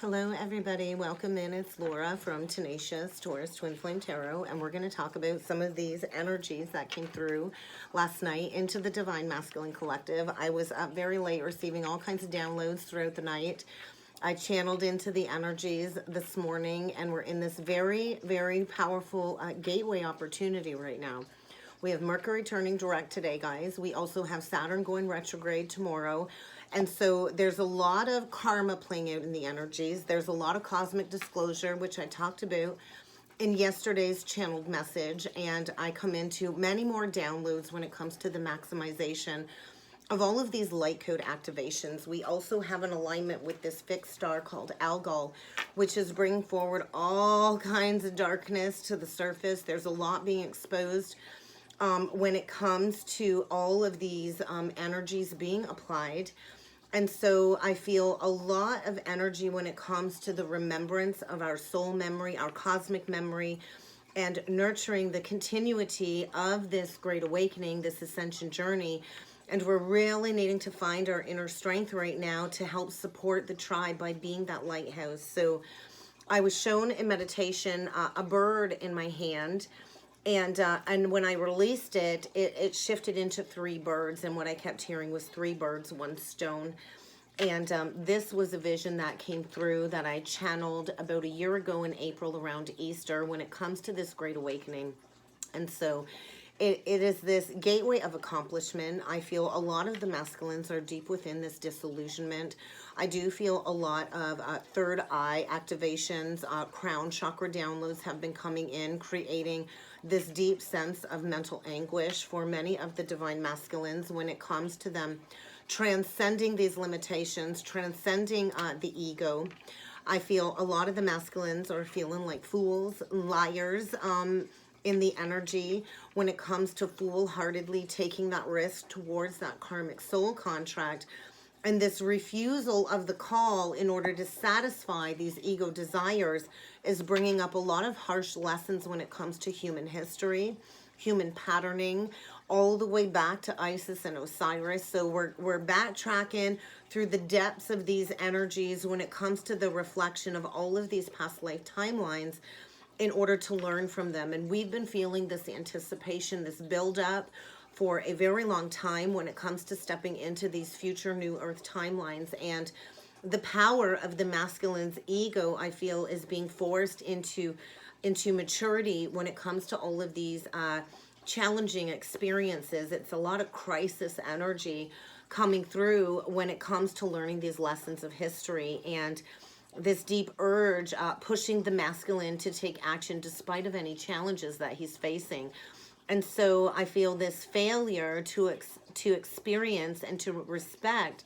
Hello everybody, welcome in. It's Laura from Tenacious Taurus Twin Flame Tarot, and we're going to talk about some of these energies that came through last night into the Divine Masculine Collective. I was up very late receiving all kinds of downloads throughout the night. I channeled into the energies this morning, and we're in this very, very powerful gateway opportunity right now. We have Mercury turning direct today, guys. We also have Saturn going retrograde tomorrow. And so there's a lot of karma playing out in the energies. There's a lot of cosmic disclosure, which I talked about in yesterday's channeled message. And I come into many more downloads when it comes to the maximization of all of these light code activations. We also have an alignment with this fixed star called Algol, which is bringing forward all kinds of darkness to the surface. There's a lot being exposed when it comes to all of these energies being applied. And so I feel a lot of energy when it comes to the remembrance of our soul memory, our cosmic memory, and nurturing the continuity of this great awakening, this ascension journey. And we're really needing to find our inner strength right now to help support the tribe by being that lighthouse. So I was shown in meditation a bird in my hand, and when I released it, it shifted into three birds, and what I kept hearing was three birds, one stone. And this was a vision that came through that I channeled about a year ago in April around Easter when it comes to this great awakening. And so it is this gateway of accomplishment. I feel a lot of the masculines are deep within this disillusionment. I do feel a lot of third eye activations, crown chakra downloads have been coming in, creating this deep sense of mental anguish for many of the divine masculines when it comes to them transcending these limitations, transcending the ego. I feel a lot of the masculines are feeling like fools, liars, in the energy when it comes to foolhardily taking that risk towards that karmic soul contract, and this refusal of the call in order to satisfy these ego desires is bringing up a lot of harsh lessons when it comes to human history, human patterning, all the way back to Isis and Osiris. So we're backtracking through the depths of these energies when it comes to the reflection of all of these past life timelines in order to learn from them. And we've been feeling this anticipation, this buildup for a very long time when it comes to stepping into these future new earth timelines. And the power of the masculine's ego, I feel, is being forced into maturity when it comes to all of these challenging experiences. It's a lot of crisis energy coming through when it comes to learning these lessons of history, and this deep urge pushing the masculine to take action despite of any challenges that he's facing. And so I feel this failure to experience and to respect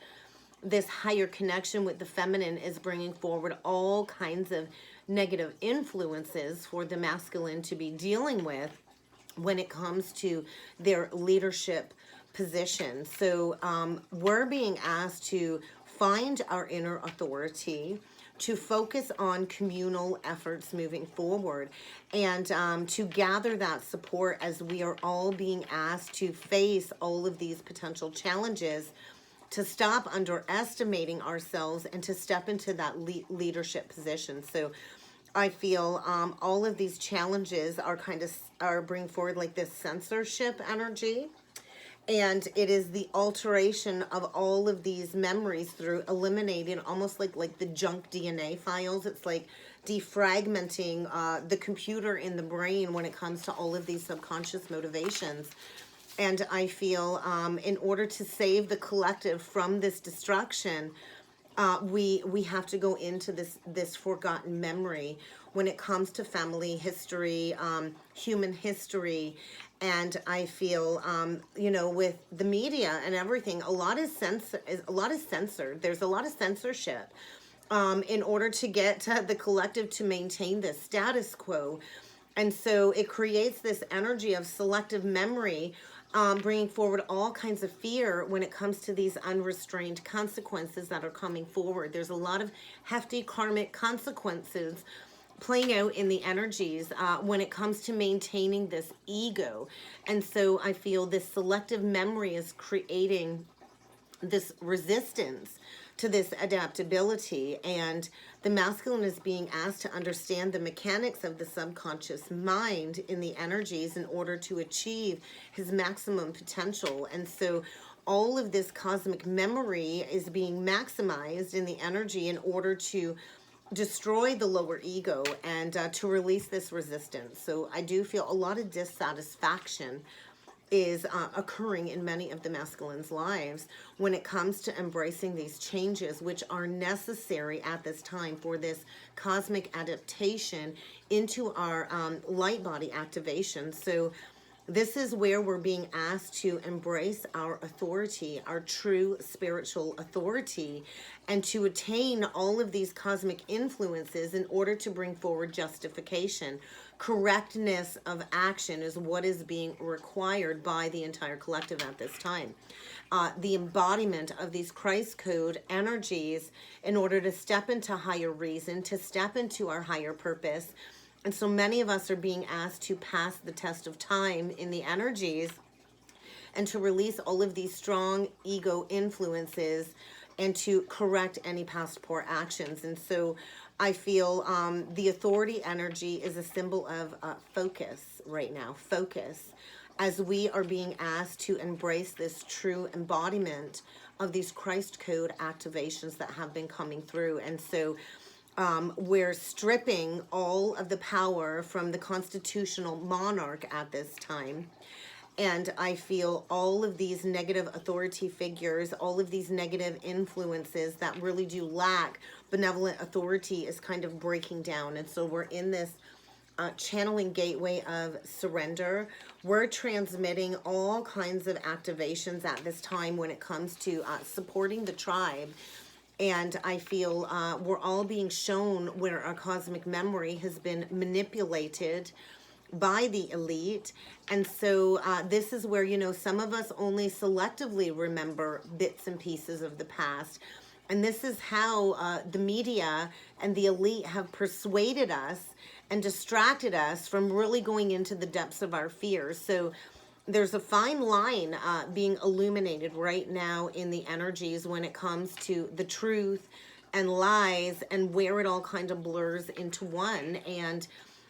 this higher connection with the feminine is bringing forward all kinds of negative influences for the masculine to be dealing with when it comes to their leadership position. So we're being asked to find our inner authority, to focus on communal efforts moving forward, and to gather that support as we are all being asked to face all of these potential challenges, to stop underestimating ourselves and to step into that leadership position. So I feel all of these challenges are bringing forward like this censorship energy. And it is the alteration of all of these memories through eliminating almost like the junk DNA files. It's like defragmenting the computer in the brain when it comes to all of these subconscious motivations. And I feel in order to save the collective from this destruction, we have to go into this forgotten memory when it comes to family history, human history. And I feel, with the media and everything, a lot is censored. There's a lot of censorship in order to get the collective to maintain this status quo. And so it creates this energy of selective memory, bringing forward all kinds of fear when it comes to these unrestrained consequences that are coming forward. There's a lot of hefty karmic consequences playing out in the energies when it comes to maintaining this ego. And so I feel this selective memory is creating this resistance to this adaptability. And the masculine is being asked to understand the mechanics of the subconscious mind in the energies in order to achieve his maximum potential. And so all of this cosmic memory is being maximized in the energy in order to destroy the lower ego and to release this resistance. So I do feel a lot of dissatisfaction is occurring in many of the masculines' lives when it comes to embracing these changes, which are necessary at this time for this cosmic adaptation into our light body activation. So this is where we're being asked to embrace our authority, our true spiritual authority, and to attain all of these cosmic influences in order to bring forward justification. Correctness of action is what is being required by the entire collective at this time. The embodiment of these Christ code energies in order to step into higher reason, to step into our higher purpose. And so many of us are being asked to pass the test of time in the energies and to release all of these strong ego influences and to correct any past poor actions. And so I feel the authority energy is a symbol of focus right now, focus, as we are being asked to embrace this true embodiment of these Christ code activations that have been coming through. And so we're stripping all of the power from the constitutional monarch at this time. And I feel all of these negative authority figures, all of these negative influences that really do lack benevolent authority is kind of breaking down. And so we're in this channeling gateway of surrender. We're transmitting all kinds of activations at this time when it comes to supporting the tribe. And I feel we're all being shown where our cosmic memory has been manipulated by the elite. And so this is where, you know, some of us only selectively remember bits and pieces of the past. And this is how the media and the elite have persuaded us and distracted us from really going into the depths of our fears. So there's a fine line being illuminated right now in the energies when it comes to the truth and lies and where it all kind of blurs into one. And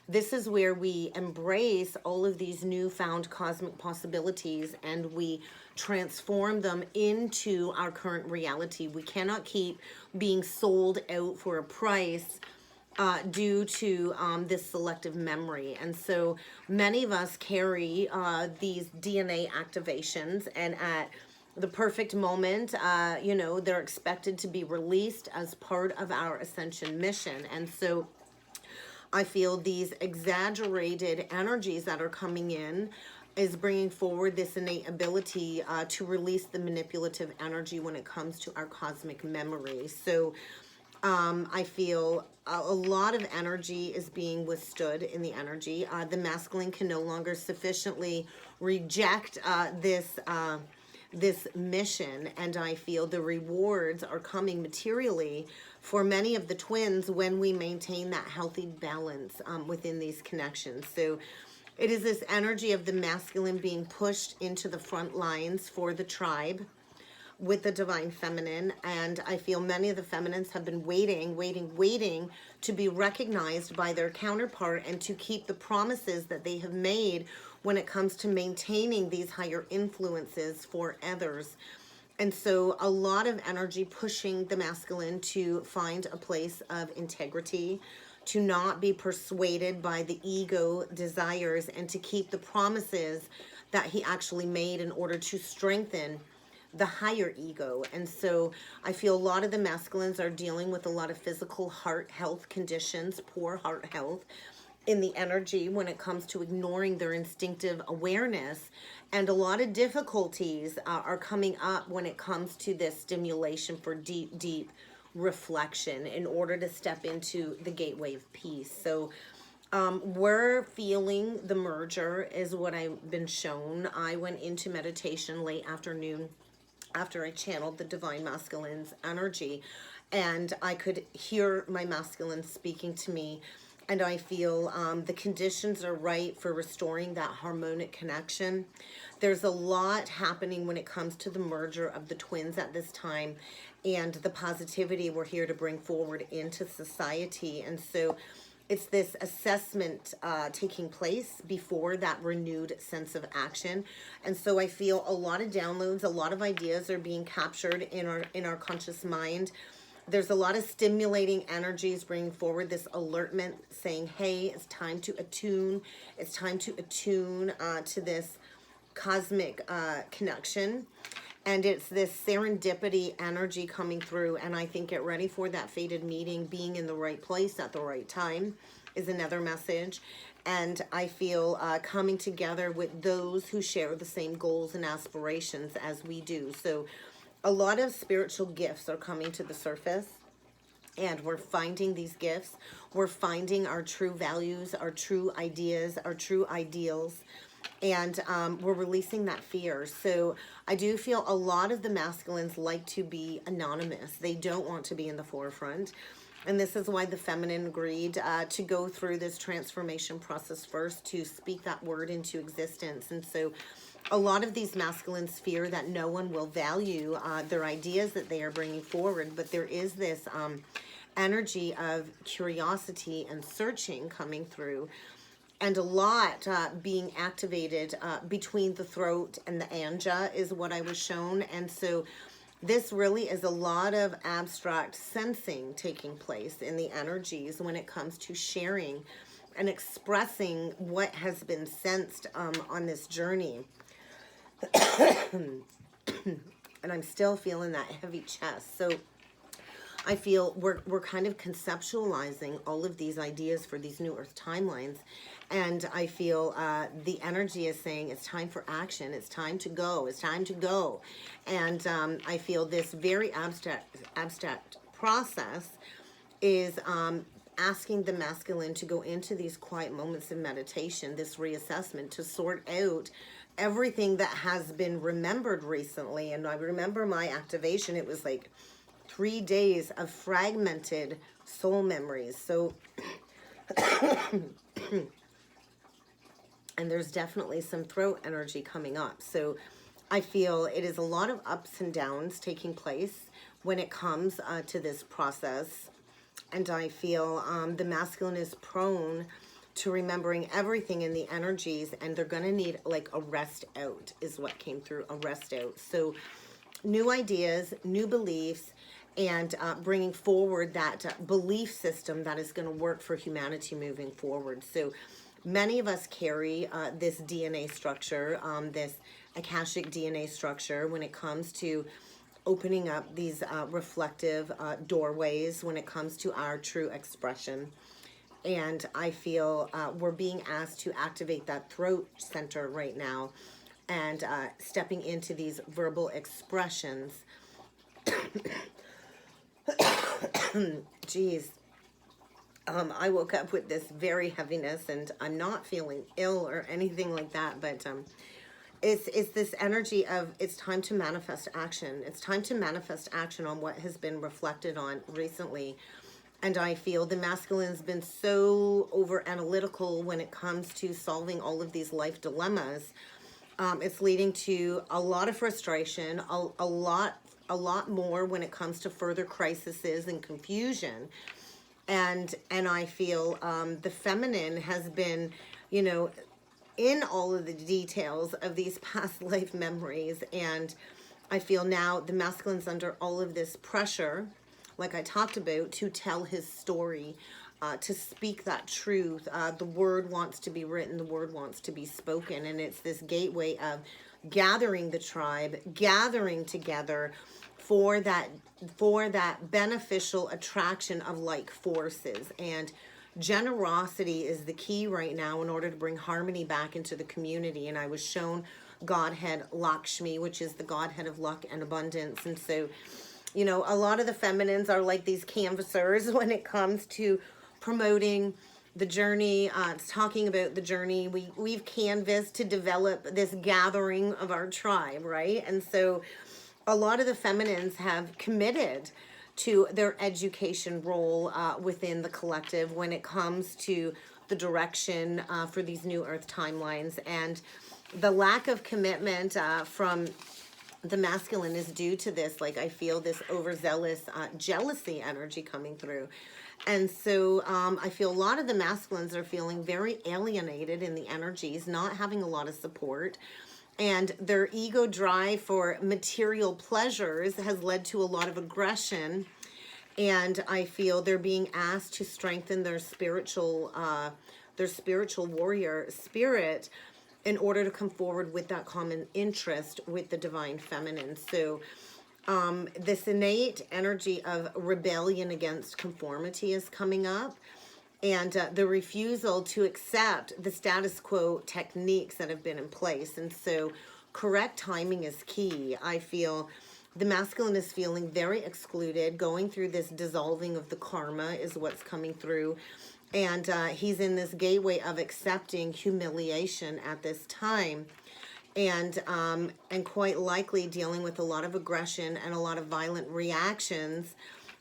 this is where we embrace all of these newfound cosmic possibilities and we transform them into our current reality. We cannot keep being sold out for a price due to this selective memory. And so many of us carry these DNA activations, and at the perfect moment, you know, they're expected to be released as part of our ascension mission. And so I feel these exaggerated energies that are coming in is bringing forward this innate ability to release the manipulative energy when it comes to our cosmic memory. So I feel a lot of energy is being withstood in the energy. The masculine can no longer sufficiently reject this mission, and I feel the rewards are coming materially for many of the twins when we maintain that healthy balance within these connections. So it is this energy of the masculine being pushed into the front lines for the tribe with the divine feminine. And I feel many of the feminines have been waiting to be recognized by their counterpart and to keep the promises that they have made when it comes to maintaining these higher influences for others. And so a lot of energy pushing the masculine to find a place of integrity, to not be persuaded by the ego desires, and to keep the promises that he actually made in order to strengthen the higher ego. And so I feel a lot of the masculines are dealing with a lot of physical heart health conditions, poor heart health in the energy when it comes to ignoring their instinctive awareness. And a lot of difficulties are coming up when it comes to this stimulation for deep reflection in order to step into the gateway of peace. So we're feeling the merger is what I've been shown. I went into meditation late afternoon after I channeled the divine masculine's energy, and I could hear my masculine speaking to me. And I feel the conditions are right for restoring that harmonic connection. There's a lot happening when it comes to the merger of the twins at this time. and the positivity we're here to bring forward into society. And so it's this assessment taking place before that renewed sense of action. And so I feel a lot of downloads, a lot of ideas are being captured in our conscious mind. There's a lot of stimulating energies bringing forward this alertment saying, hey, it's time to attune. It's time to attune to this cosmic connection. And it's this serendipity energy coming through. And I think get ready for that fated meeting. Being in the right place at the right time is another message. And I feel coming together with those who share the same goals and aspirations as we do. So a lot of spiritual gifts are coming to the surface. And we're finding these gifts. We're finding our true values, our true ideas, our true ideals. And we're releasing that fear. So I do feel a lot of the masculines like to be anonymous. They don't want to be in the forefront. And this is why the feminine agreed to go through this transformation process first, to speak that word into existence. And so a lot of these masculines fear that no one will value their ideas that they are bringing forward. But there is this energy of curiosity and searching coming through. And a lot being activated between the throat and the anja is what I was shown. And so this really is a lot of abstract sensing taking place in the energies when it comes to sharing and expressing what has been sensed on this journey. And I'm still feeling that heavy chest. So I feel we're kind of conceptualizing all of these ideas for these new earth timelines. And I feel the energy is saying it's time for action. It's time to go. It's time to go. And I feel this very abstract process is asking the masculine to go into these quiet moments of meditation, this reassessment, to sort out everything that has been remembered recently. And I remember my activation, it was like 3 days of fragmented soul memories. So and there's definitely some throat energy coming up. So I feel it is a lot of ups and downs taking place when it comes to this process. And I feel the masculine is prone to remembering everything in the energies, and they're going to need like a rest out is what came through, a rest out. So new ideas, new beliefs, and bringing forward that belief system that is going to work for humanity moving forward. So many of us carry this DNA structure, this Akashic DNA structure when it comes to opening up these reflective doorways when it comes to our true expression. And I feel we're being asked to activate that throat center right now and stepping into these verbal expressions. Geez. I woke up with this very heaviness, and I'm not feeling ill or anything like that, but it's this energy of it's time to manifest action. It's time to manifest action on what has been reflected on recently. And I feel the masculine's been so over analytical when it comes to solving all of these life dilemmas. It's leading to a lot of frustration, a lot more when it comes to further crises and confusion. And I feel the feminine has been, you know, in all of the details of these past life memories. And I feel now the masculine's under all of this pressure, like I talked about, to tell his story, to speak that truth. The word wants to be written, the word wants to be spoken. And it's this gateway of gathering the tribe, gathering together for that beneficial attraction of like forces. And generosity is the key right now in order to bring harmony back into the community. And I was shown Godhead Lakshmi, which is the Godhead of luck and abundance. And so, you know, a lot of the feminines are like these canvassers when it comes to promoting the journey, talking about the journey. We've canvassed to develop this gathering of our tribe, right? And so a lot of the feminines have committed to their education role within the collective when it comes to the direction for these new earth timelines. And the lack of commitment from the masculine is due to this. Like, I feel this overzealous jealousy energy coming through. And so I feel a lot of the masculines are feeling very alienated in the energies, not having a lot of support. And their ego drive for material pleasures has led to a lot of aggression. And I feel they're being asked to strengthen their spiritual warrior spirit in order to come forward with that common interest with the divine feminine. So this innate energy of rebellion against conformity is coming up, and the refusal to accept the status quo techniques that have been in place. And so correct timing is key. I feel the masculine is feeling very excluded, going through this dissolving of the karma is what's coming through. And he's in this gateway of accepting humiliation at this time, and quite likely dealing with a lot of aggression and a lot of violent reactions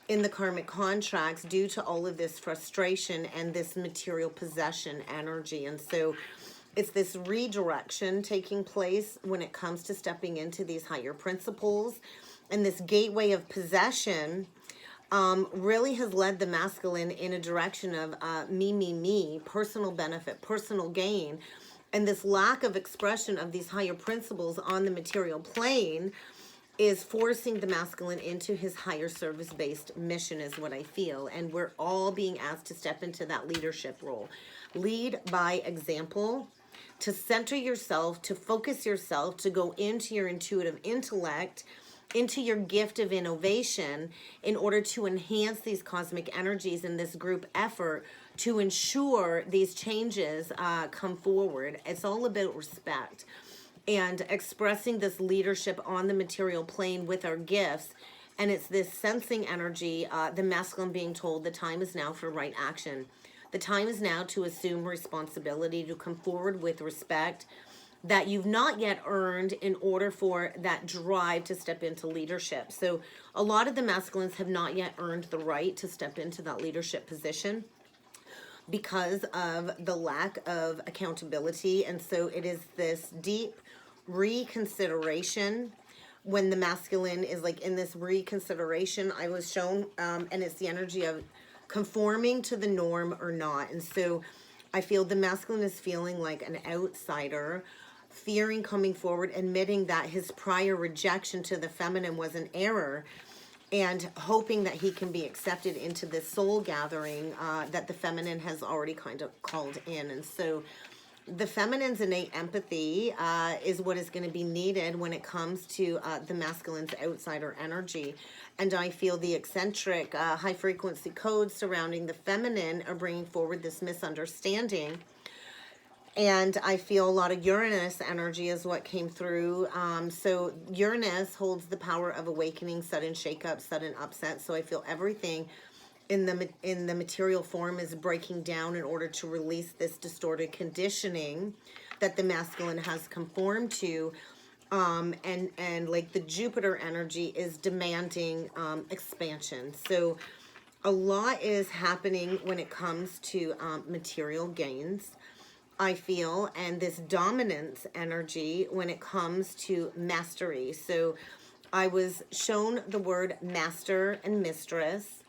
in the karmic contracts due to all of this frustration and this material possession energy. And so it's this redirection taking place when it comes to stepping into these higher principles. And this gateway of possession really has led the masculine in a direction of me, personal benefit, personal gain. And this lack of expression of these higher principles on the material plane is forcing the masculine into his higher service-based mission, is what I feel. And we're all being asked to step into that leadership role. Lead by example, to center yourself, to focus yourself, to go into your intuitive intellect, into your gift of innovation, in order to enhance these cosmic energies in this group effort to ensure these changes come forward. It's all about respect and expressing this leadership on the material plane with our gifts. And it's this sensing energy, the masculine being told the time is now for right action. The time is now to assume responsibility, to come forward with respect that you've not yet earned in order for that drive to step into leadership. So a lot of the masculines have not yet earned the right to step into that leadership position because of the lack of accountability. And so it is this deep reconsideration when the masculine is like in this reconsideration. I was shown, and it's the energy of conforming to the norm or not. And so I feel the masculine is feeling like an outsider, fearing coming forward, admitting that his prior rejection to the feminine was an error, and hoping that he can be accepted into this soul gathering that the feminine has already kind of called in. And so the feminine's innate empathy is what is going to be needed when it comes to the masculine's outsider energy. And I feel the eccentric high frequency codes surrounding the feminine are bringing forward this misunderstanding. And I feel a lot of Uranus energy is what came through. So Uranus holds the power of awakening, sudden shakeup, sudden upset. So I feel everything in the material form is breaking down in order to release this distorted conditioning that the masculine has conformed to. And like the Jupiter energy is demanding expansion. So a lot is happening when it comes to material gains, I feel, and this dominance energy when it comes to mastery. So I was shown the word master and mistress.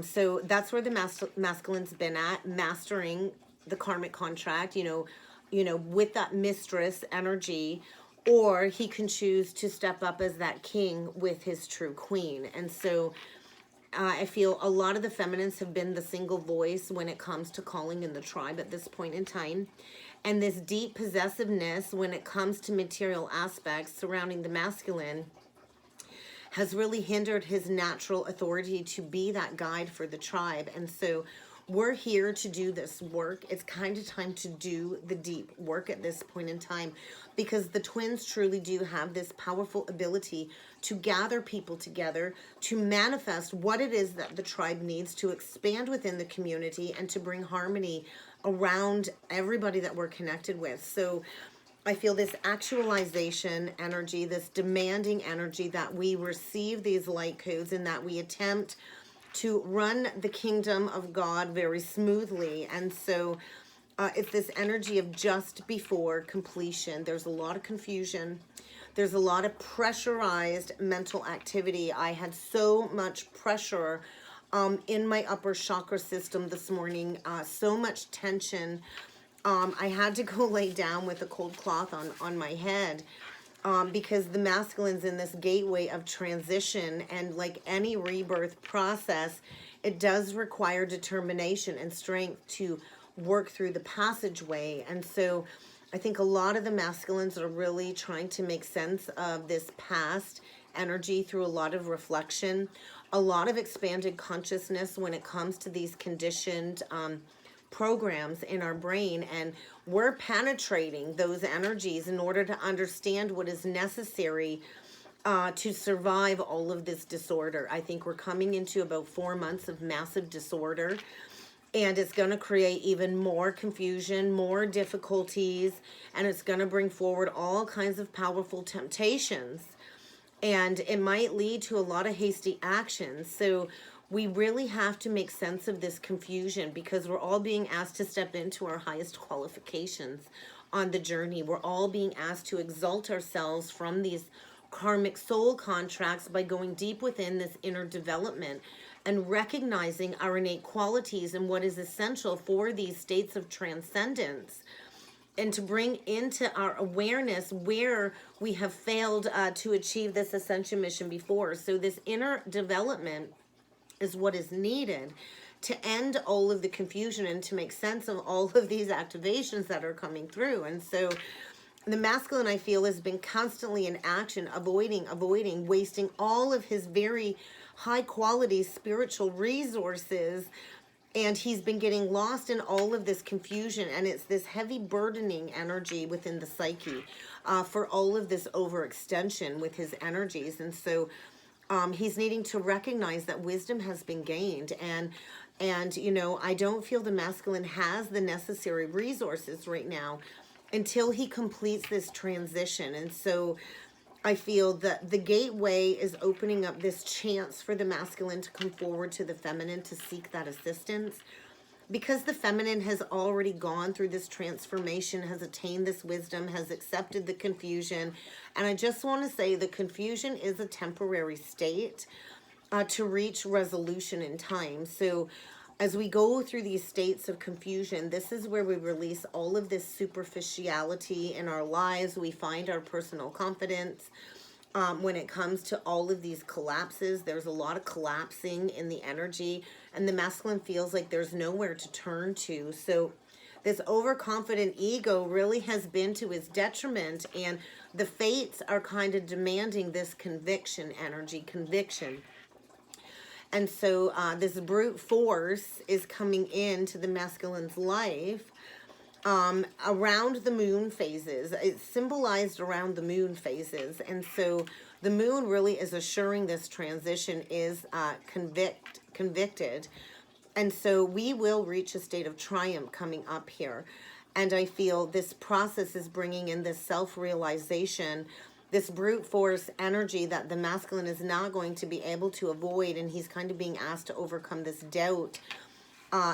So that's where the masculine's been at, mastering the karmic contract, you know, with that mistress energy, or he can choose to step up as that king with his true queen. And so I feel a lot of the feminines have been the single voice when it comes to calling in the tribe at this point in time. And this deep possessiveness when it comes to material aspects surrounding the masculine has really hindered his natural authority to be that guide for the tribe. And so we're here to do this work. It's kind of time to do the deep work at this point in time, because the twins truly do have this powerful ability to gather people together, to manifest what it is that the tribe needs to expand within the community and to bring harmony around everybody that we're connected with. So I feel this actualization energy, this demanding energy, that we receive these light codes and that we attempt to run the kingdom of God very smoothly. And so it's this energy of just before completion. There's a lot of confusion. There's a lot of pressurized mental activity. I had so much pressure in my upper chakra system this morning, so much tension. I had to go lay down with a cold cloth on my head because the masculine's in this gateway of transition, and like any rebirth process, it does require determination and strength to work through the passageway. And so I think a lot of the masculines are really trying to make sense of this past energy through a lot of reflection, a lot of expanded consciousness when it comes to these conditioned programs in our brain, and we're penetrating those energies in order to understand what is necessary to survive all of this disorder. I think we're coming into about 4 months of massive disorder, and it's going to create even more confusion, more difficulties, and it's going to bring forward all kinds of powerful temptations, and it might lead to a lot of hasty actions. So we really have to make sense of this confusion, because we're all being asked to step into our highest qualifications on the journey. We're all being asked to exalt ourselves from these karmic soul contracts by going deep within this inner development and recognizing our innate qualities and what is essential for these states of transcendence, and to bring into our awareness where we have failed to achieve this ascension mission before. So this inner development is what is needed to end all of the confusion and to make sense of all of these activations that are coming through. And so the masculine, I feel, has been constantly in action, avoiding, wasting all of his very high quality spiritual resources, and he's been getting lost in all of this confusion, and it's this heavy burdening energy within the psyche for all of this overextension with his energies. And so he's needing to recognize that wisdom has been gained, and you know, I don't feel the masculine has the necessary resources right now until he completes this transition. And so I feel that the gateway is opening up this chance for the masculine to come forward to the feminine to seek that assistance, because the feminine has already gone through this transformation, has attained this wisdom, has accepted the confusion. And I just want to say the confusion is a temporary state to reach resolution in time. So as we go through these states of confusion, this is where we release all of this superficiality in our lives. We find our personal confidence. When it comes to all of these collapses, there's a lot of collapsing in the energy, and the masculine feels like there's nowhere to turn to. So this overconfident ego really has been to his detriment, and the fates are kind of demanding this conviction energy, conviction. And so this brute force is coming into the masculine's life around the moon phases. It's symbolized around the moon phases. And so the moon really is assuring this transition is convicted. And so we will reach a state of triumph coming up here. And I feel this process is bringing in this self-realization, this brute force energy that the masculine is not going to be able to avoid. And he's kind of being asked to overcome this doubt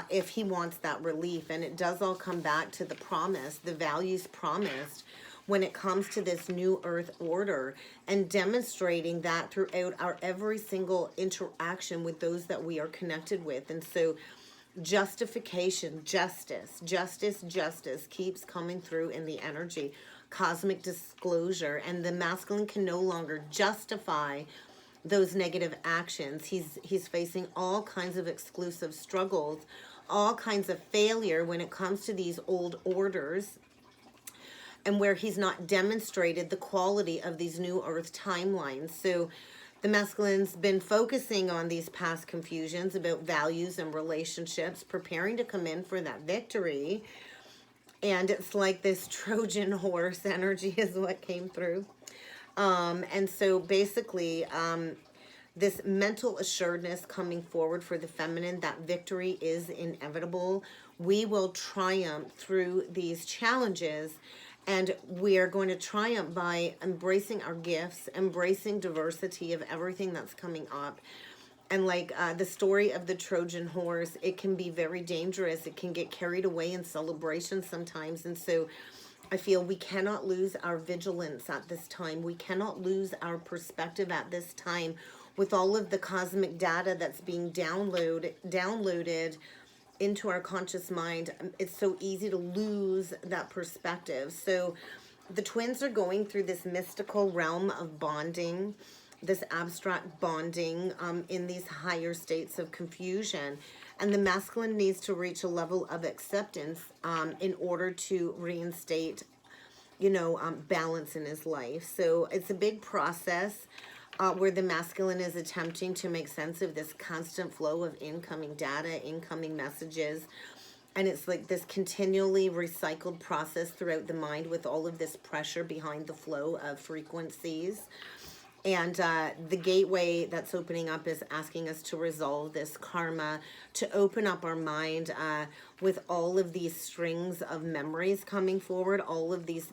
if he wants that relief. And it does all come back to the promise, the values promised when it comes to this new earth order, and demonstrating that throughout our every single interaction with those that we are connected with. And so justification, justice keeps coming through in the energy, cosmic disclosure, and the masculine can no longer justify those negative actions. He's facing all kinds of exclusive struggles, all kinds of failure when it comes to these old orders, and where he's not demonstrated the quality of these new earth timelines. So the masculine's been focusing on these past confusions about values and relationships, preparing to come in for that victory. And it's like this Trojan horse energy is what came through. And so basically, this mental assuredness coming forward for the feminine, that victory is inevitable. We will triumph through these challenges, and we are going to triumph by embracing our gifts, embracing diversity of everything that's coming up. And like the story of the Trojan horse, it can be very dangerous. It can get carried away in celebration sometimes. And so I feel we cannot lose our vigilance at this time. We cannot lose our perspective at this time with all of the cosmic data that's being downloaded into our conscious mind. It's so easy to lose that perspective. So the twins are going through this mystical realm of bonding, this abstract bonding in these higher states of confusion. And the masculine needs to reach a level of acceptance in order to reinstate, balance in his life. So it's a big process where the masculine is attempting to make sense of this constant flow of incoming data, incoming messages. And it's like this continually recycled process throughout the mind with all of this pressure behind the flow of frequencies. And the gateway that's opening up is asking us to resolve this karma, to open up our mind with all of these strings of memories coming forward, all of these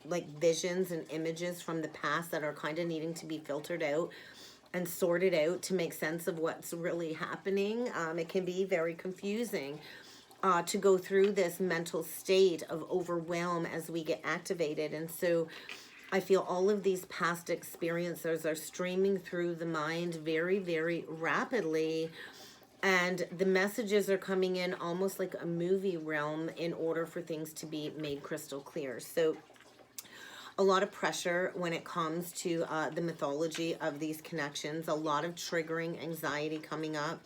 like visions and images from the past that are kind of needing to be filtered out and sorted out to make sense of what's really happening. It can be very confusing to go through this mental state of overwhelm as we get activated. And so I feel all of these past experiences are streaming through the mind very, very rapidly. And the messages are coming in almost like a movie realm in order for things to be made crystal clear. So a lot of pressure when it comes to the mythology of these connections, a lot of triggering anxiety coming up.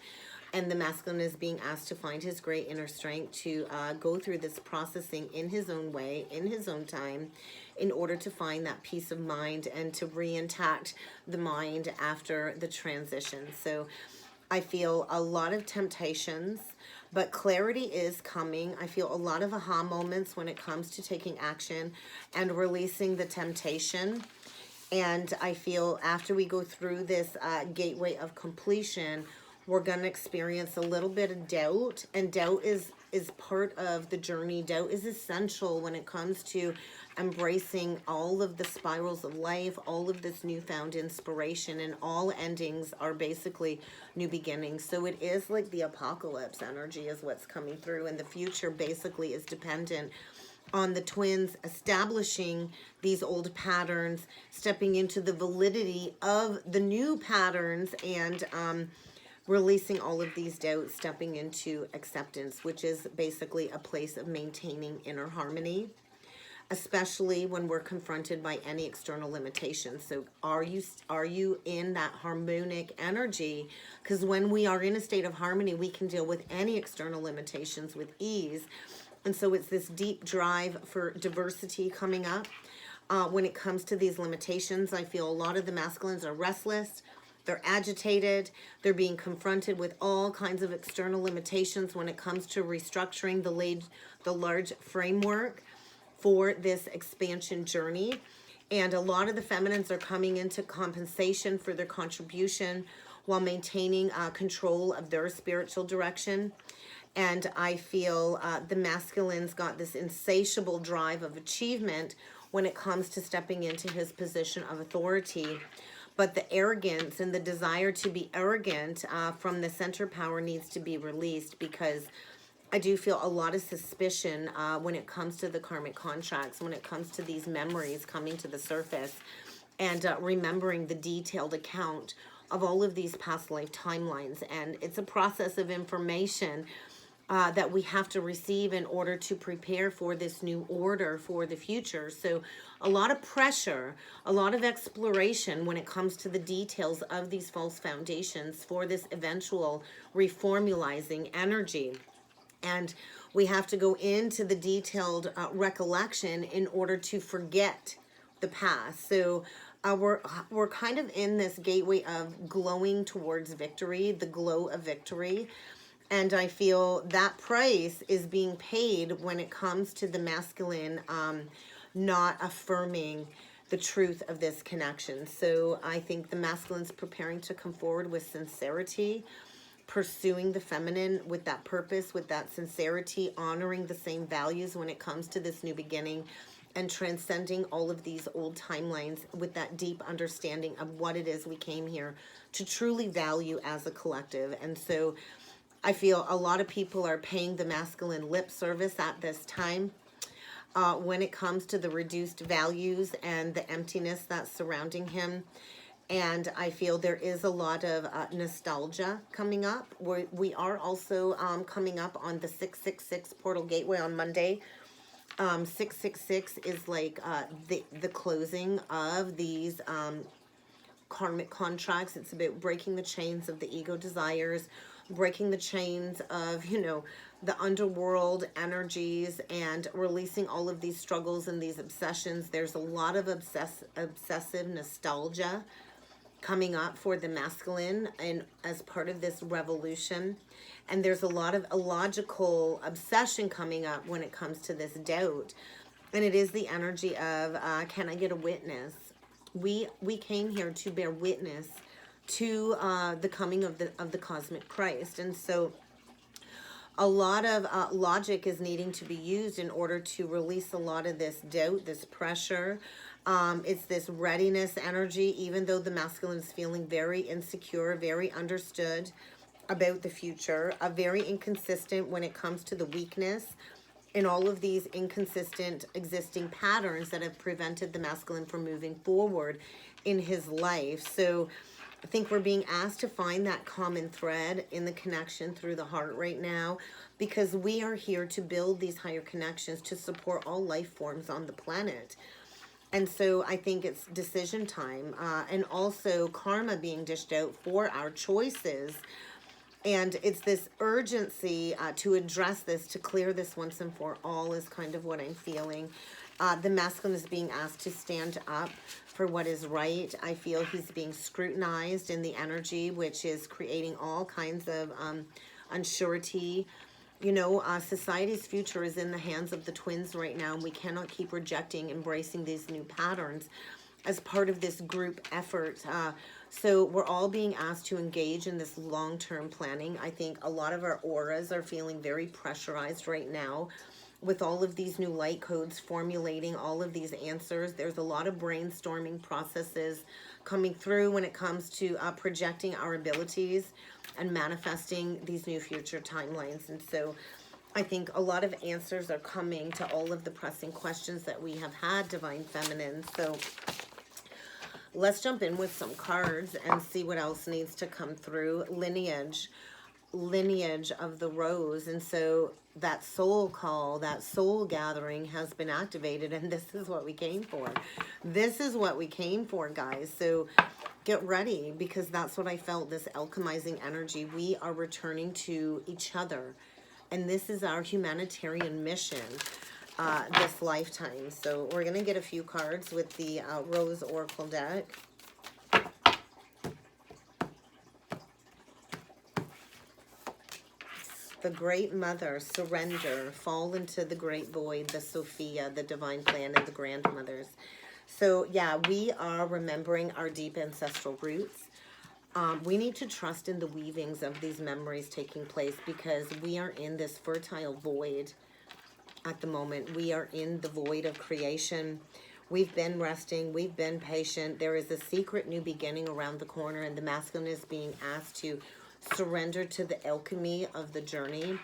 And the masculine is being asked to find his great inner strength to go through this processing in his own way, in his own time, in order to find that peace of mind and to re-intact the mind after the transition. So I feel a lot of temptations, but clarity is coming. I feel a lot of aha moments when it comes to taking action and releasing the temptation. And I feel after we go through this gateway of completion, we're going to experience a little bit of doubt. And doubt is part of the journey. Doubt is essential when it comes to embracing all of the spirals of life, all of this newfound inspiration, and all endings are basically new beginnings. So it is like the apocalypse energy is what's coming through, and the future basically is dependent on the twins establishing these old patterns, stepping into the validity of the new patterns, and releasing all of these doubts, stepping into acceptance, which is basically a place of maintaining inner harmony, especially when we're confronted by any external limitations. So are you in that harmonic energy? Because when we are in a state of harmony, we can deal with any external limitations with ease. And so it's this deep drive for diversity coming up. When it comes to these limitations, I feel a lot of the masculines are restless. They're agitated. They're being confronted with all kinds of external limitations when it comes to restructuring the large framework for this expansion journey. And a lot of the feminines are coming into compensation for their contribution while maintaining control of their spiritual direction. And I feel the masculine's got this insatiable drive of achievement when it comes to stepping into his position of authority. But the arrogance and the desire to be arrogant from the center power needs to be released, because I do feel a lot of suspicion when it comes to the karmic contracts, when it comes to these memories coming to the surface, and remembering the detailed account of all of these past life timelines. And it's a process of information that we have to receive in order to prepare for this new order for the future. So a lot of pressure, a lot of exploration when it comes to the details of these false foundations for this eventual reformulizing energy. And we have to go into the detailed recollection in order to forget the past. So we're kind of in this gateway of glowing towards victory, the glow of victory. And I feel that price is being paid when it comes to the masculine not affirming the truth of this connection. So I think the masculine's preparing to come forward with sincerity, pursuing the feminine with that purpose, with that sincerity, honoring the same values when it comes to this new beginning, and transcending all of these old timelines with that deep understanding of what it is we came here to truly value as a collective. And so I feel a lot of people are paying the masculine lip service at this time. when it comes to the reduced values and the emptiness that's surrounding him. And I feel there is a lot of nostalgia coming up. We are also coming up on the 666 portal gateway on Monday. 666 is like the closing of these karmic contracts. It's about breaking the chains of the ego desires, breaking the chains of, you know, the underworld energies, and releasing all of these struggles and these obsessions. There's a lot of obsessive nostalgia coming up for the masculine and as part of this revolution. And there's a lot of illogical obsession coming up when it comes to this doubt. And it is the energy of, can I get a witness? We came here to bear witness to the coming of the cosmic Christ. And so a lot of logic is needing to be used in order to release a lot of this doubt, this pressure. It's this readiness energy, even though the masculine is feeling very insecure, very understood about the future, very inconsistent when it comes to the weakness in all of these inconsistent existing patterns that have prevented the masculine from moving forward in his life. So I think we're being asked to find that common thread in the connection through the heart right now, because we are here to build these higher connections to support all life forms on the planet. And so I think it's decision time, and also karma being dished out for our choices. And it's this urgency to address this, to clear this once and for all, is kind of what I'm feeling. The masculine is being asked to stand up for what is right. I feel he's being scrutinized in the energy, which is creating all kinds of unsurety. You know, society's future is in the hands of the twins right now, and we cannot keep rejecting, embracing these new patterns as part of this group effort. So we're all being asked to engage in this long-term planning. I think a lot of our auras are feeling very pressurized right now with all of these new light codes, formulating all of these answers. There's a lot of brainstorming processes coming through when it comes to projecting our abilities and manifesting these new future timelines. And so I think a lot of answers are coming to all of the pressing questions that we have had, Divine Feminine. So let's jump in with some cards and see what else needs to come through. Lineage of the rose. And so that soul call, that soul gathering has been activated, and this is what we came for. This is what we came for, guys. So get ready, because that's what I felt, this alchemizing energy. We are returning to each other, and this is our humanitarian mission this lifetime. So we're going to get a few cards with the Rose Oracle deck. The Great Mother, surrender, fall into the great void, the Sophia, the divine plan, and the grandmothers. So yeah, we are remembering our deep ancestral roots. We need to trust in the weavings of these memories taking place, because we are in this fertile void at the moment. We are in the void of creation. We've been resting. We've been patient. There is a secret new beginning around the corner, and the masculine is being asked to surrender to the alchemy of the journey.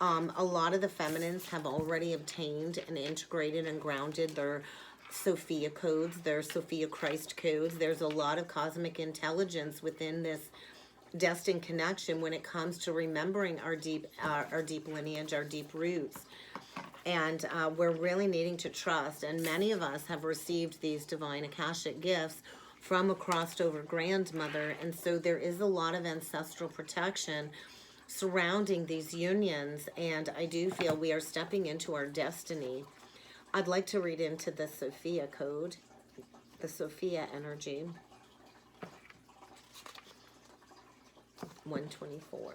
A lot of the feminines have already obtained and integrated and grounded their Sophia codes, their Sophia Christ codes. There's a lot of cosmic intelligence within this destined connection when it comes to remembering our deep lineage, our deep roots. And we're really needing to trust. And many of us have received these divine Akashic gifts from a crossed over grandmother. And so there is a lot of ancestral protection surrounding these unions. And I do feel we are stepping into our destiny. I'd like to read into the Sophia code, the Sophia energy. 124.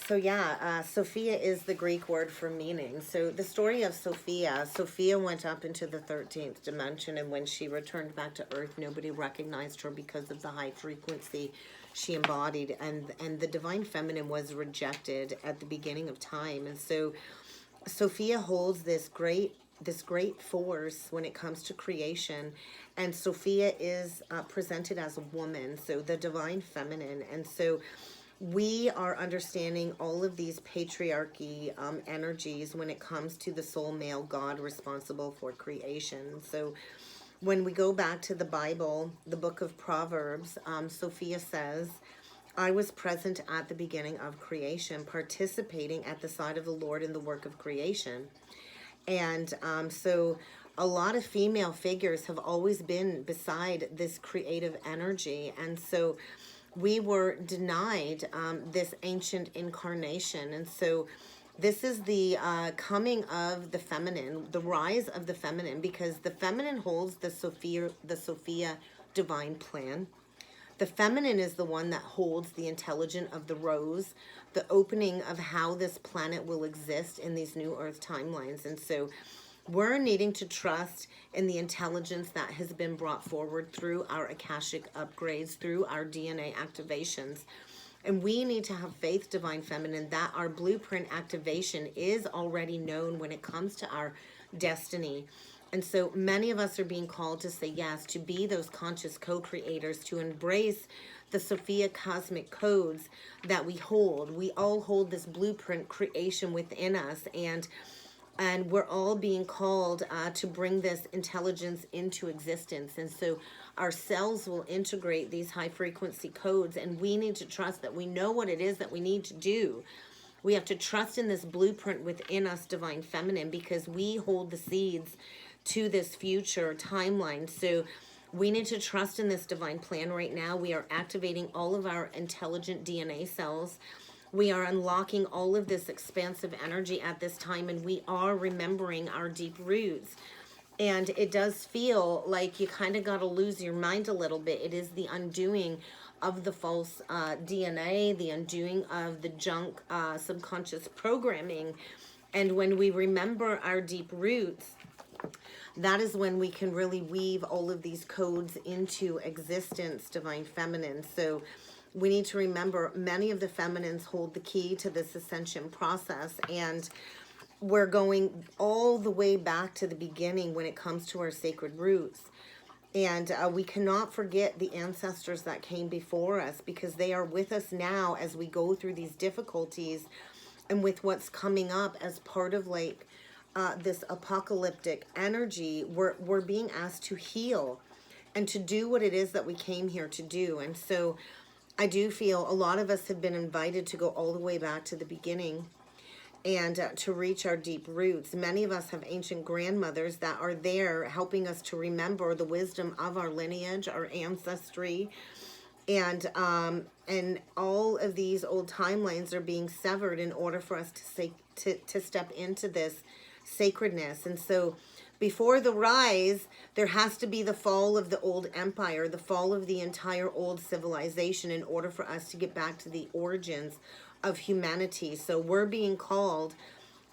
So yeah, Sophia is the Greek word for meaning. So the story of Sophia went up into the 13th dimension, and when she returned back to Earth, nobody recognized her because of the high frequency she embodied, and the divine feminine was rejected at the beginning of time. And so Sophia holds this great force when it comes to creation, and Sophia is presented as a woman, so the divine feminine. And so we are understanding all of these patriarchy energies when it comes to the soul male God responsible for creation. So when we go back to the Bible, the book of Proverbs, Sophia says, I was present at the beginning of creation, participating at the side of the Lord in the work of creation. And so a lot of female figures have always been beside this creative energy. And so we were denied this ancient incarnation. And so this is the coming of the feminine, the rise of the feminine, because the feminine holds the Sophia divine plan. The feminine is the one that holds the intelligence of the rose, the opening of how this planet will exist in these new earth timelines. And so we're needing to trust in the intelligence that has been brought forward through our Akashic upgrades, through our DNA activations. And we need to have faith, divine feminine, that our blueprint activation is already known when it comes to our destiny. And so many of us are being called to say yes, to be those conscious co-creators, to embrace the Sophia cosmic codes that we hold. We all hold this blueprint creation within us, and we're all being called to bring this intelligence into existence. And so our cells will integrate these high frequency codes, and we need to trust that we know what it is that we need to do. We have to trust in this blueprint within us, divine feminine, because we hold the seeds to this future timeline. So we need to trust in this divine plan right now. We are activating all of our intelligent DNA cells. We are unlocking all of this expansive energy at this time, and we are remembering our deep roots. And it does feel like you kind of got to lose your mind a little bit. It is the undoing of the false DNA, the undoing of the junk subconscious programming. And when we remember our deep roots, that is when we can really weave all of these codes into existence, divine feminine. So we need to remember many of the feminines hold the key to this ascension process, and we're going all the way back to the beginning when it comes to our sacred roots. And we cannot forget the ancestors that came before us, because they are with us now as we go through these difficulties and with what's coming up as part of like this apocalyptic energy. We're being asked to heal and to do what it is that we came here to do. And so I do feel a lot of us have been invited to go all the way back to the beginning and to reach our deep roots. Many of us have ancient grandmothers that are there helping us to remember the wisdom of our lineage, our ancestry, and all of these old timelines are being severed in order for us to step into this sacredness. And so before the rise, there has to be the fall of the old empire, the fall of the entire old civilization, in order for us to get back to the origins of humanity. So we're being called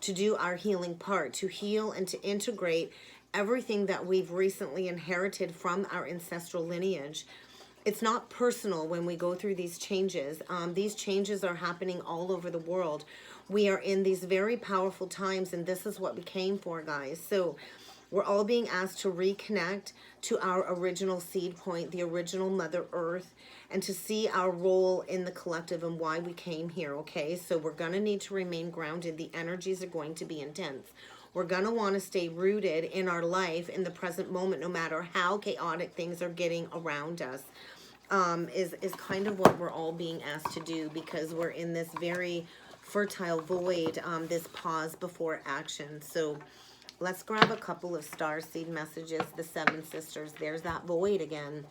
to do our healing part, to heal and to integrate everything that we've recently inherited from our ancestral lineage. It's not personal when we go through these changes. These changes are happening all over the world. We are in these very powerful times, and this is what we came for, guys. So we're all being asked to reconnect to our original seed point, the original Mother Earth, and to see our role in the collective and why we came here, okay? So we're going to need to remain grounded. The energies are going to be intense. We're going to want to stay rooted in our life, in the present moment, no matter how chaotic things are getting around us, is kind of what we're all being asked to do, because we're in this very fertile void, this pause before action. So let's grab a couple of star seed messages. The Seven Sisters, there's that void again.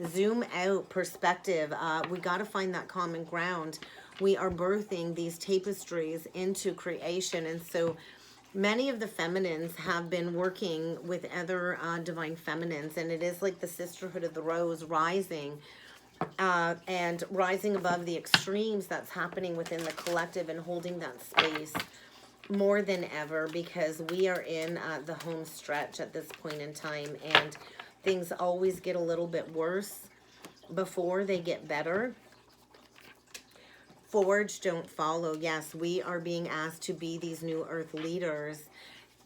Zoom out, perspective. We got to find that common ground. We are birthing these tapestries into creation. And so many of the feminines have been working with other divine feminines. And it is like the sisterhood of the rose rising and rising above the extremes that's happening within the collective and holding that space more than ever, because we are in the home stretch at this point in time, and things always get a little bit worse before they get better. Forge, don't follow. Yes, we are being asked to be these new earth leaders,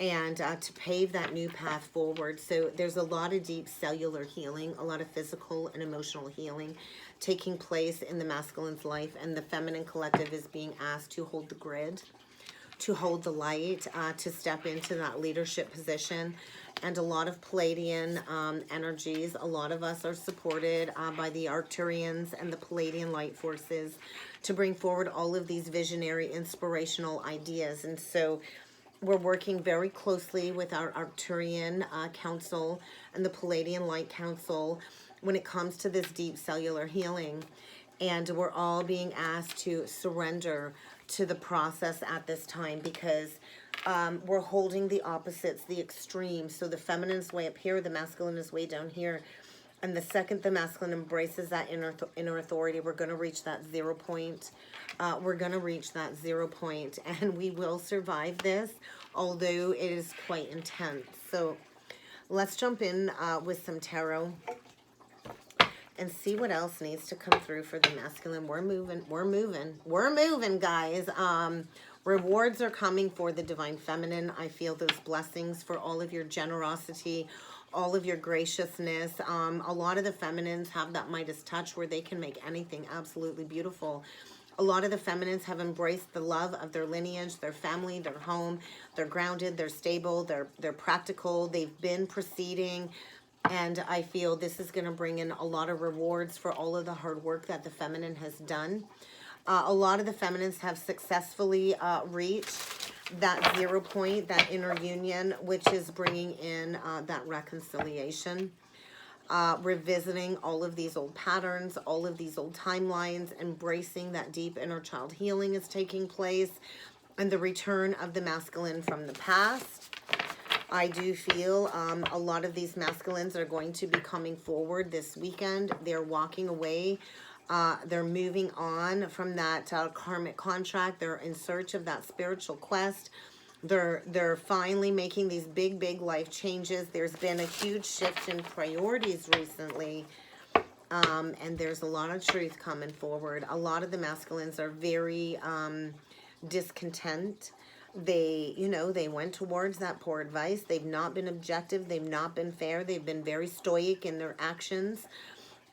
and to pave that new path forward. So there's a lot of deep cellular healing, a lot of physical and emotional healing taking place in the masculine's life, and the feminine collective is being asked to hold the grid, to hold the light, to step into that leadership position. And a lot of Palladian energies. A lot of us are supported by the Arcturians and the Palladian light forces to bring forward all of these visionary, inspirational ideas. And so we're working very closely with our Arcturian Council and the Palladian Light Council when it comes to this deep cellular healing. And we're all being asked to surrender to the process at this time, because we're holding the opposites, the extremes. So the feminine's way up here, the masculine is way down here. And the second the masculine embraces that inner authority, we're going to reach that 0 point. We're going to reach that 0 point, and we will survive this, although it is quite intense. So let's jump in with some tarot and see what else needs to come through for the masculine. We're moving, guys. Rewards are coming for the divine feminine. I feel those blessings for all of your generosity, all of your graciousness. A lot of the feminines have that Midas touch where they can make anything absolutely beautiful. A lot of the feminines have embraced the love of their lineage, their family, their home. They're grounded, they're stable, they're practical, they've been proceeding. And I feel this is going to bring in a lot of rewards for all of the hard work that the feminine has done. A lot of the feminines have successfully reached that 0 point, that inner union, which is bringing in that reconciliation. Revisiting all of these old patterns, all of these old timelines, embracing that deep inner child healing is taking place, and the return of the masculine from the past. I do feel a lot of these masculines are going to be coming forward this weekend. They're walking away. They're moving on from that karmic contract. They're in search of that spiritual quest. They're finally making these big life changes. There's been a huge shift in priorities recently. And there's a lot of truth coming forward. A lot of the masculines are very discontent. They, they went towards that poor advice. They've not been objective. They've not been fair. They've been very stoic in their actions.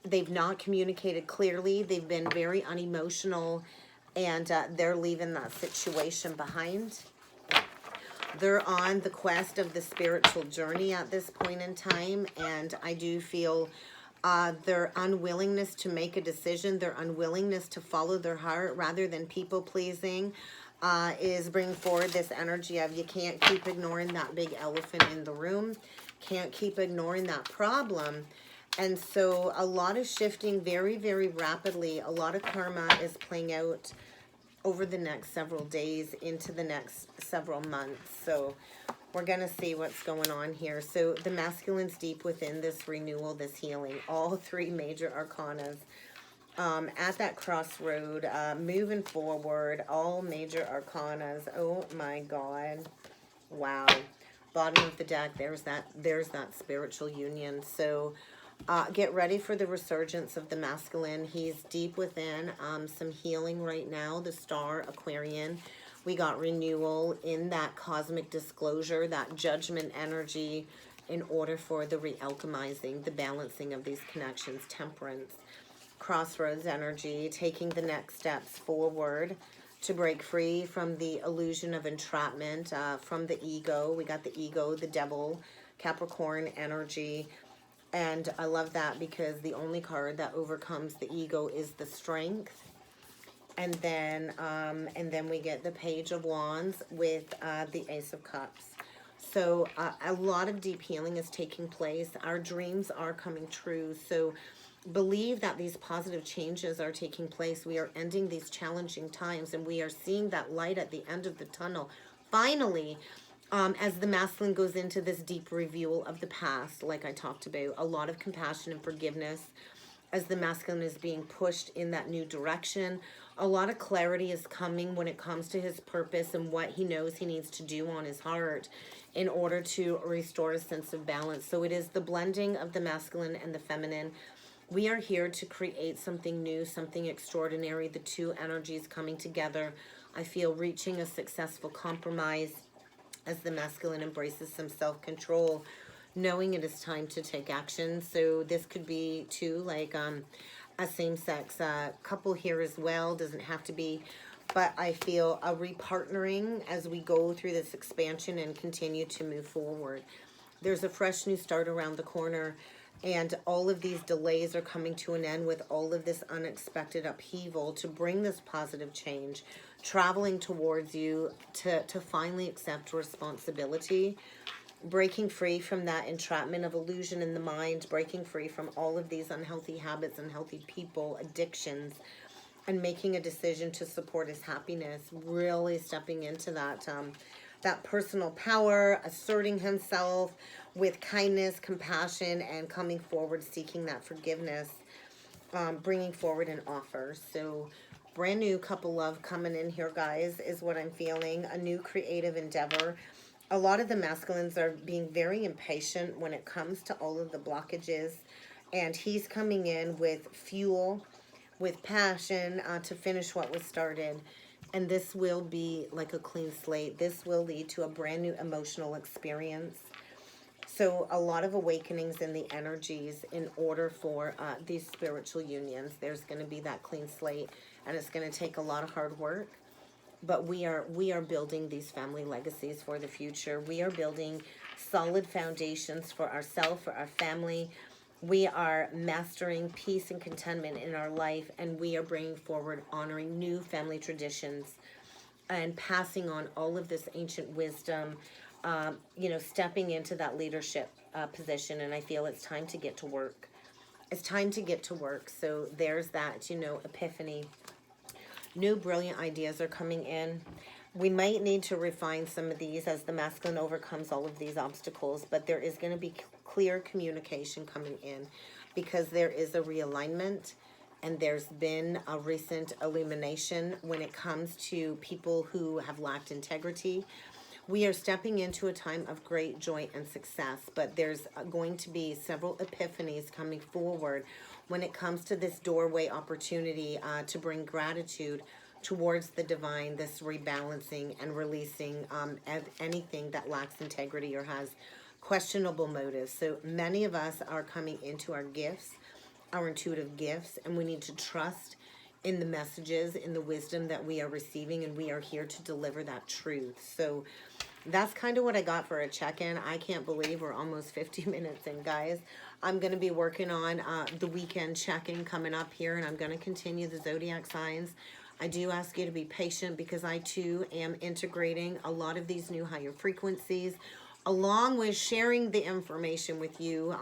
They've not communicated clearly. They've been very unemotional, and they're leaving that situation behind. They're on the quest of the spiritual journey at this point in time, and I do feel their unwillingness to make a decision, their unwillingness to follow their heart rather than people-pleasing, is bringing forward this energy of you can't keep ignoring that big elephant in the room, can't keep ignoring that problem. And so a lot of shifting very rapidly. A lot of karma is playing out over the next several days into the next several months. So we're going to see what's going on here. So the masculine's deep within this renewal, this healing, all three major arcanas. At that crossroad, moving forward, all major arcanas. Oh my God. Wow. Bottom of the deck, there's that spiritual union. So get ready for the resurgence of the masculine. He's deep within some healing right now. The star Aquarian. We got renewal in that cosmic disclosure, that judgment energy, in order for the re-alchemizing, the balancing of these connections, temperance. Crossroads energy, taking the next steps forward to break free from the illusion of entrapment, from the ego. We got the ego, the devil, Capricorn energy. And I love that because the only card that overcomes the ego is the strength. And then we get the Page of Wands with the Ace of Cups. So a lot of deep healing is taking place. Our dreams are coming true. So believe that these positive changes are taking place. We are ending these challenging times, and we are seeing that light at the end of the tunnel. Finally, as the masculine goes into this deep reveal of the past, like I talked about, a lot of compassion and forgiveness as the masculine is being pushed in that new direction. A lot of clarity is coming when it comes to his purpose and what he knows he needs to do on his heart in order to restore a sense of balance. So it is the blending of the masculine and the feminine. We are here to create something new, something extraordinary, the two energies coming together. I feel reaching a successful compromise as the masculine embraces some self-control, knowing it is time to take action. So this could be too like a same-sex couple here as well. Doesn't have to be, but I feel a repartnering as we go through this expansion and continue to move forward. There's a fresh new start around the corner, and all of these delays are coming to an end with all of this unexpected upheaval to bring this positive change, traveling towards you to finally accept responsibility, breaking free from that entrapment of illusion in the mind, breaking free from all of these unhealthy habits, unhealthy people, addictions, and making a decision to support his happiness, really stepping into that personal power, asserting himself with kindness, compassion, and coming forward, seeking that forgiveness, bringing forward an offer. So brand new couple love coming in here, guys, is what I'm feeling. A new creative endeavor. A lot of the masculines are being very impatient when it comes to all of the blockages, and he's coming in with fuel, with passion to finish what was started. And this will be like a clean slate. This will lead to a brand new emotional experience. So a lot of awakenings in the energies in order for these spiritual unions. There's going to be that clean slate, and it's going to take a lot of hard work. But we are building these family legacies for the future. We are building solid foundations for ourselves, for our family. We are mastering peace and contentment in our life, and we are bringing forward, honoring new family traditions and passing on all of this ancient wisdom, stepping into that leadership position. And I feel it's time to get to work. It's time to get to work. So there's that, epiphany. New brilliant ideas are coming in. We might need to refine some of these as the masculine overcomes all of these obstacles, but there is going to be clear communication coming in because there is a realignment, and there's been a recent illumination when it comes to people who have lacked integrity. We are stepping into a time of great joy and success, but there's going to be several epiphanies coming forward when it comes to this doorway opportunity to bring gratitude towards the divine, this rebalancing and releasing anything that lacks integrity or has questionable motives. So many of us are coming into our gifts, our intuitive gifts, and we need to trust in the messages, in the wisdom that we are receiving, and we are here to deliver that truth. So that's kind of what I got for a check-in. I can't believe we're almost 50 minutes in, guys. I'm going to be working on the weekend check-in coming up here, and I'm going to continue the zodiac signs. I do ask you to be patient because I, too, am integrating a lot of these new higher frequencies, along with sharing the information with you.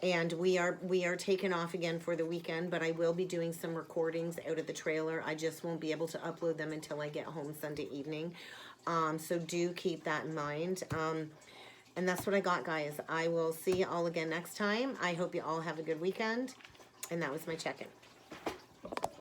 And we are taking off again for the weekend, but I will be doing some recordings out of the trailer. I just won't be able to upload them until I get home Sunday evening. So do keep that in mind. And that's what I got, guys. I will see you all again next time. I hope you all have a good weekend. And that was my check-in.